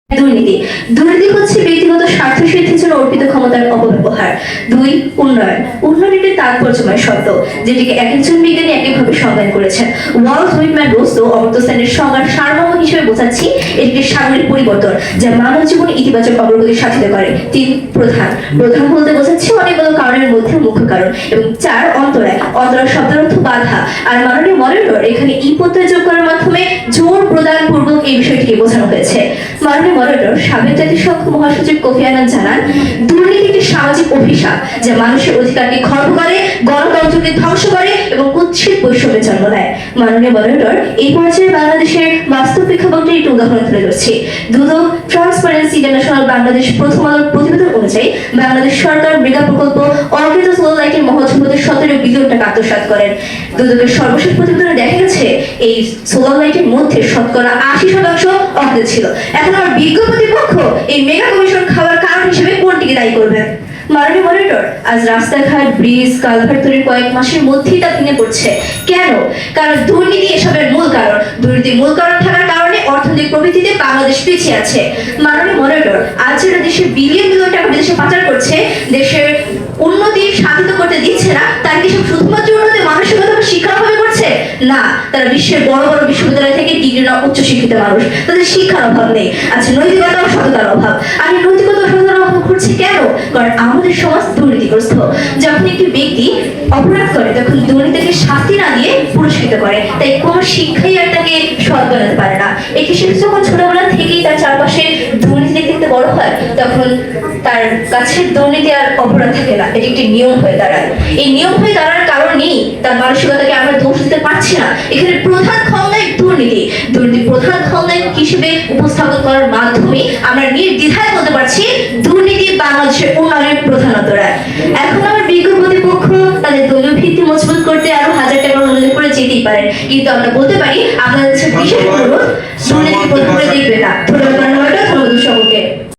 দুর্নীতি দুর্নীতি হচ্ছে ব্যক্তিগত স্বার্থ সিদ্ধির জন্য অর্পিত ক্ষমতার অপব্যবহার। 2 উন্নয়ন উন্নয়ন একটি তাৎপর্যময় শব্দ যেটিকে এক একজন বিজ্ঞানী একইভাবে সংজ্ঞায়ন করেছেন। ওয়ার্ল্ড হুইটম্যান রোস্তো অমর্ত্য সেনের সংজ্ঞার সারমর্ম হিসেবে বোঝাচ্ছি এটি সামরিক পরিবর্তন যা মানব জীবনে ইতিবাচক অগ্রগতি সাধিত করে। 3 প্রধান প্রধান বলতে বোঝাচ্ছি অনেকগুলো কারণের মধ্যে মুখ্য কারণ। এবং 4 অন্তরায় অন্তরায় শব্দের অর্থ বাধা। আর মাননীয় মডারেটর এখানে ই প্রত্যয় যোগ করার মাধ্যমে জোর প্রদান পূর্বক এই বিষয়টিকে বোঝানো হয়েছে। মাননীয় মডারেটর সাবেক জাতিসংঘ মহাসচিব কোফি আনান জানান, দুর্নীতি একটি সামাজিক অভিশাপ যা মানুষের অধিকারকে খর্ব করে, গণতন্ত্রকে ধ্বংস করে এবং কুৎসিত বৈষম্যের জন্ম দেয়। মাননীয় মডারেটর এই পর্যায়ে বাংলাদেশের বাস্তব প্রেক্ষাপটে একটি উদাহরণ তুলে ধরছি। দুদক ট্রান্সপারেন্সি ইন্টারন্যাশনাল বাংলাদেশ প্রথম আলোর প্রতিবেদন অনুযায়ী বাংলাদেশ সরকার মেগা প্রকল্প অর্কিড সোলার লাইটের মহৎ সম্পদে 17 বিলিয়ন টাকা আত্মসাৎ করেন। দুদকের সর্বশেষ প্রতিবেদনে দেখা গেছে এই সোলার লাইটের মধ্যে শতকরা 80% অর্কিড ছিল। এখন আমার বিজ্ঞ প্রতিপক্ষ এই মেগা কমিশন খাওয়ার কারণ হিসেবে কোনটিকে দায়ী করবেন? মাননীয় মডারেটর, আজ রাস্তাঘাট ব্রিজ কালভার্ট তৈরির কয়েক মাসের মধ্যেই তা ভেঙে পড়ছে। কেন? কারণ দুর্নীতি এসবের মূল কারণ। দুর্নীতির মূল কারণ থাকার কারণে অর্থনৈতিক প্রবৃদ্ধিতে বাংলাদেশ পিছিয়ে আছে। মাননীয় মডারেটর, আজ যারা দেশের বিলিয়ন বিলিয়ন টাকা বিদেশে পাচার করছে, দেশের উন্নতি সাধিত করতে দিচ্ছে না, তারা কি সব শুধুমাত্র উন্নতি মানসিকতা বা শিক্ষার অভাবে করছে? না, তারা বিশ্বের বড় বড় বিশ্ববিদ্যালয় থেকে ডিগ্রি নেওয়া উচ্চ শিক্ষিত মানুষ, তাদের শিক্ষার অভাব নেই, আছে নৈতিকতা ও সততার অভাব। আর এই নৈতিকতা ও সততার অভাব ঘটছে কেন? কারণ আমাদের সমাজ দুর্নীতিগ্রস্ত। যখন একটি ব্যক্তি অপরাধ করে তখন দুর্নীতিকে শাস্তি না দিয়ে পুরস্কৃত করে, তাই কোনো শিক্ষাই আর তাকে সৎ বানাতে পারে না। একটি শিশু যখন ছোটবেলা থেকেই তার চারপাশে দুর্নীতি দেখতে দেখতে বড় হয়, তখন তার কাছে দুর্নীতি আর অপরাধ থাকে না, এটি একটি নিয়ম হয়ে দাঁড়ায়। এই নিয়ম হয়ে দাঁড়ার কারণেই তার মানসিকতাকে আমরা দোষ দিতে পারছি না। এখানে প্রধান খলনায়ক দুর্নীতি। দুর্নীতি প্রধান খলনায়ক হিসেবে উপস্থাপন করার মাধ্যমে আমরা নির্দ্বিধায় বলতে পারছি দুর্নীতি বাংলাদেশের উন্নয়নের প্রধান অন্তরায়। এখন আমার বিজ্ঞ প্রতিপক্ষ তাদের দলীয় ভিত্তি মজবুত করতে আরো 1000 টাকা অনুদান করে যেতেই পারেন, কিন্তু আমরা বলতে পারি আপনাদের দেশের বিশেষ